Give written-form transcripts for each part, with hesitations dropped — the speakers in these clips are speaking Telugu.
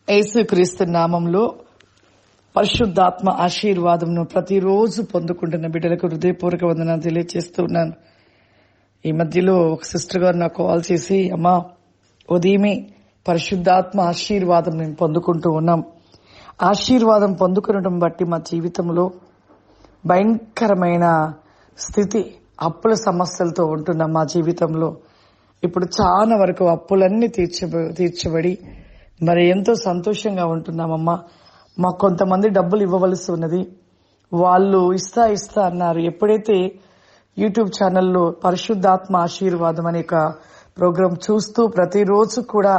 యేసుక్రీస్తు నామంలో పరిశుద్ధాత్మ ఆశీర్వాదంను ప్రతిరోజు పొందుకుంటున్న బిడ్డలకు హృదయపూర్వక వందనాలు తెలియజేస్తూ ఉన్నాను. ఈ మధ్యలో ఒక సిస్టర్ గారు నాకు కాల్ చేసి, అమ్మా ఉదయమే పరిశుద్ధాత్మ ఆశీర్వాదం మేము పొందుకుంటూ ఉన్నాం. ఆశీర్వాదం పొందుకునడం బట్టి మా జీవితంలో భయంకరమైన స్థితి, అప్పుల సమస్యలతో ఉంటున్నాం. మా జీవితంలో ఇప్పుడు చాలా వరకు అప్పులన్నీ తీర్చబడి మరి ఎంతో సంతోషంగా ఉంటున్నామమ్మా. మాకు కొంతమంది డబ్బులు ఇవ్వవలసి ఉన్నది, వాళ్ళు ఇస్తా అన్నారు. ఎప్పుడైతే యూట్యూబ్ ఛానల్లో పరిశుద్ధాత్మ ఆశీర్వాదం అనే ఒక ప్రోగ్రాం చూస్తూ ప్రతిరోజు కూడా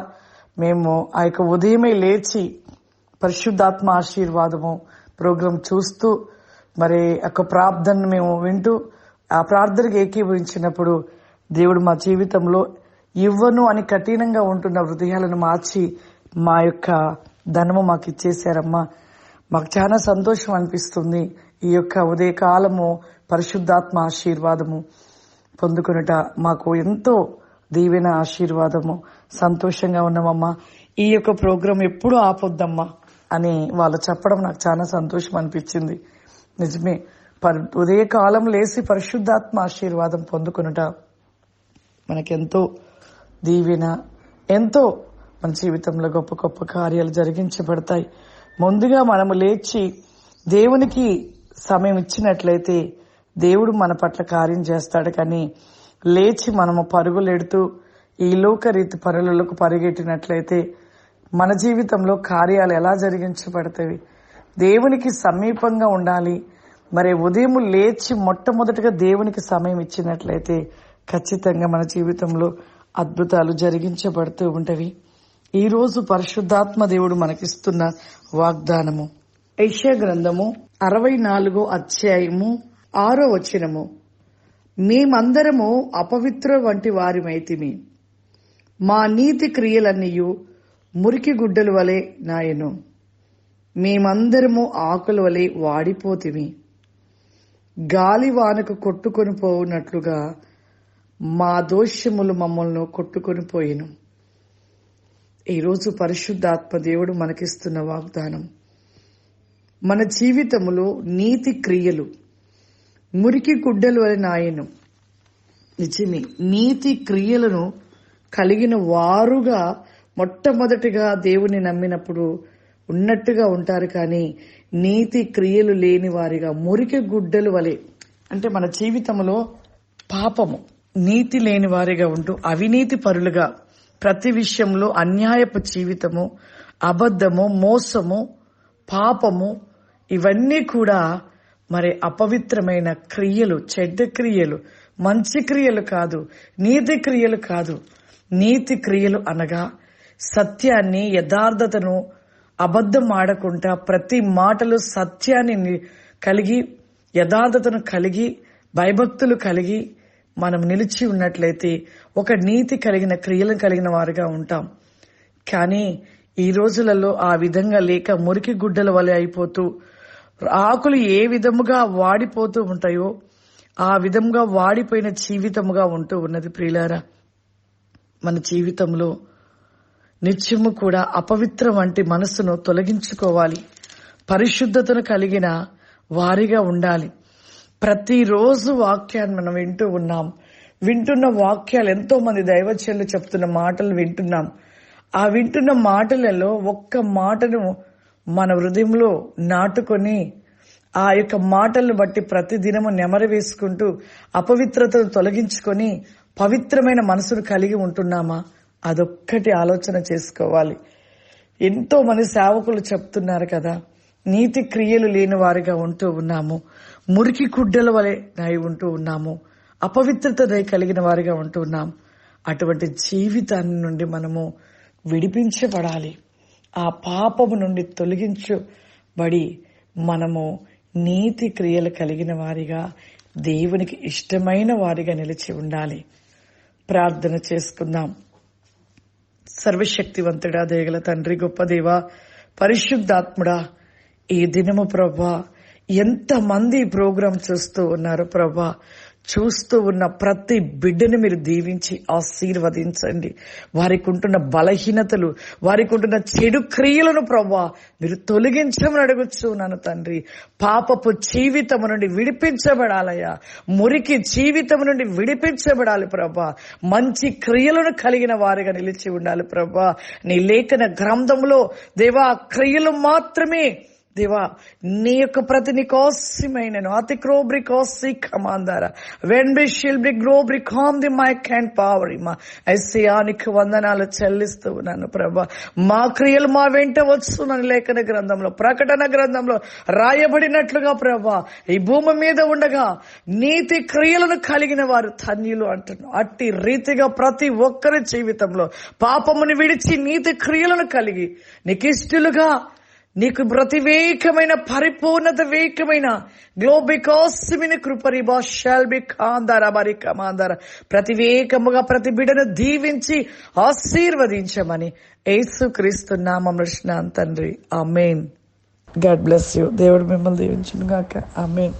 మేము ఆ యొక్క ఉదయమే లేచి పరిశుద్ధాత్మ ఆశీర్వాదము ప్రోగ్రాం చూస్తూ మరి ఒక ప్రార్థన మేము వింటూ ఆ ప్రార్థనకి ఏకీభవించినప్పుడు దేవుడు మా జీవితంలో ఇవ్వను అని కఠినంగా ఉంటున్న హృదయాలను మార్చి మా యొక్క ధనము మాకు ఇచ్చేశారమ్మా. మాకు చాలా సంతోషం అనిపిస్తుంది. ఈ యొక్క ఉదయకాలము పరిశుద్ధాత్మ ఆశీర్వాదము పొందుకునుట మాకు ఎంతో దీవెన, ఆశీర్వాదము, సంతోషంగా ఉన్నామమ్మా. ఈ యొక్క ప్రోగ్రాం ఎప్పుడూ ఆపొద్దమ్మా అని వాళ్ళు చెప్పడం నాకు చాలా సంతోషం అనిపించింది. నిజమే, ఉదయకాలం లేసి పరిశుద్ధాత్మ ఆశీర్వాదం పొందుకునుట మనకెంతో దీవెన, ఎంతో మన జీవితంలో గొప్ప గొప్ప కార్యాలు జరిగించబడతాయి. ముందుగా మనము లేచి దేవునికి సమయం ఇచ్చినట్లయితే దేవుడు మన పట్ల కార్యం చేస్తాడు. కానీ లేచి మనము పరుగులెడుతూ ఈ లోకరీతి పనులకు పరిగెట్టినట్లయితే మన జీవితంలో కార్యాలు ఎలా జరిగించబడతాయి? దేవునికి సమీపంగా ఉండాలి. మరి ఉదయం లేచి మొట్టమొదటిగా దేవునికి సమయం ఇచ్చినట్లయితే ఖచ్చితంగా మన జీవితంలో అద్భుతాలు జరిగించబడుతూ ఉంటవి. ఈ రోజు పరిశుద్ధాత్మ దేవుడు మనకిస్తున్న వాగ్దానము యెషయా గ్రంథము 64 అధ్యాయము 6వ వచనము. మేమందరము అపవిత్ర వంటి వారిమైతిమి, మా నీతి క్రియలన్నీయు మురికి గుడ్డల వలె నాయను. మేమందరము ఆకుల వలె వాడిపోతిమి, గాలి వానకు కొట్టుకొని పోవునట్లుగా మా దోషములు మమ్మల్ని కొట్టుకొని పోయిను. ఈరోజు పరిశుద్ధాత్మ దేవుడు మనకిస్తున్న వాగ్దానం, మన జీవితంలో నీతి క్రియలు మురికి గుడ్డలు వలె నాయను. నిజమే, నీతి క్రియలను కలిగిన వారుగా మొట్టమొదటిగా దేవుని నమ్మినప్పుడు ఉన్నట్టుగా ఉంటారు. కానీ నీతి క్రియలు లేని వారిగా మురికి గుడ్డలు వలె, అంటే మన జీవితంలో పాపము, నీతి లేని వారిగా ఉంటూ అవినీతి పరులుగా ప్రతి విషయంలో అన్యాయపు జీవితము, అబద్ధము, మోసము, పాపము, ఇవన్నీ కూడా మరి అపవిత్రమైన క్రియలు, చెడ్డ క్రియలు, మంచి క్రియలు కాదు, నీతి క్రియలు కాదు. నీతి క్రియలు అనగా సత్యాన్ని, యథార్థతను, అబద్ధం ఆడకుండా ప్రతి మాటలు సత్యాన్ని కలిగి, యథార్థతను కలిగి, భయభక్తులు కలిగి మనం నిలిచి ఉన్నట్లయితే ఒక నీతి కలిగిన క్రియలను కలిగిన వారుగా ఉంటాం. కానీ ఈ రోజులలో ఆ విధంగా లేక మురికి గుడ్డల వలె అయిపోతూ ఆకులు ఏ విధముగా వాడిపోతూ ఉంటాయో ఆ విధంగా వాడిపోయిన జీవితముగా ఉంటూ ఉన్నది. ప్రియులారా, మన జీవితంలో నిత్యము కూడా అపవిత్రం వంటి మనస్సును తొలగించుకోవాలి. పరిశుద్ధతను కలిగిన వారిగా ఉండాలి. ప్రతిరోజు వాక్యాన్ని మనం వింటూ ఉన్నాం. వింటున్న వాక్యాలు, ఎంతో మంది దైవజనులు చెప్తున్న మాటలు వింటున్నాం. ఆ వింటున్న మాటలలో ఒక్క మాటను మన హృదయంలో నాటుకొని ఆ యొక్క మాటలను బట్టి ప్రతి దినము నెమరు వేసుకుంటూ అపవిత్రతను తొలగించుకొని పవిత్రమైన మనసును కలిగి ఉంటున్నామా? అదొక్కటి ఆలోచన చేసుకోవాలి. ఎంతో మంది సేవకులు చెప్తున్నారు కదా, నీతి క్రియలు లేని వారిగా ఉంటూ ఉన్నాము, మురికి గుడ్డల వలె నాయి ఉంటూ ఉన్నాము, అపవిత్రత కలిగిన వారిగా ఉంటూ ఉన్నాం. అటువంటి జీవితాన్ని నుండి మనము విడిపించబడాలి. ఆ పాపము నుండి తొలగించబడి మనము నీతి క్రియలు కలిగిన వారిగా, దేవునికి ఇష్టమైన వారిగా నిలిచి ఉండాలి. ప్రార్థన చేసుకుందాం. సర్వశక్తివంతుడా, దయగల తండ్రి, గొప్ప దేవా, పరిశుద్ధాత్ముడా, ఈ దినము ప్రభా ఎంతమంది ప్రోగ్రాం చూస్తూ ఉన్నారు ప్రభా, చూస్తూ ఉన్న ప్రతి బిడ్డను మీరు దీవించి ఆశీర్వదించండి. వారికి ఉంటున్న బలహీనతలు, వారికి ఉంటున్న చెడు క్రియలను ప్రభువా మీరు తొలగించమని అడుగుచున్నాను తండ్రి. పాపపు జీవితము నుండి విడిపించబడాలయ్యా, మురికి జీవితం నుండి విడిపించబడాలి ప్రభా. మంచి క్రియలను కలిగిన వారిగా నిలిచి ఉండాలి ప్రభా. నీ లేఖన గ్రంథంలో దేవా క్రియలు మాత్రమే దేవా నీ యొక్క ప్రతి నీకోసమైనను అతి క్రోబ్రి కోసి కమాందార వెన్ షిల్ బి గ్రోబ్రి కామ్ ది మై క్యాన్ పవర్ మా ఐసియానికి వందనాలు చెల్లిస్తూ ఉన్నాను ప్రభా. మా క్రియలు మా వెంట వస్తున్నాను. లేఖన గ్రంథంలో, ప్రకటన గ్రంథంలో రాయబడినట్లుగా ప్రభా ఈ భూమి మీద ఉండగా నీతి క్రియలను కలిగిన వారు ధన్యులు అంటున్నాను. అట్టి రీతిగా ప్రతి ఒక్కరి జీవితంలో పాపముని విడిచి నీతి క్రియలను కలిగి నీకు ఇష్టలుగా, నీకు ప్రతివేకమైన పరిపూర్ణత వేకమైన గ్లోబికాస్మిని కృపరిబా షాల్బి కాందార మరి కమాందార ప్రతివేకముగా ప్రతి బిడ్డను దీవించి ఆశీర్వదించమని యేసుక్రీస్తు నామమున తండ్రి. ఆమేన్. God bless you. దేవుడు మిమ్మల్ని దీవించును గాక. ఆమేన్.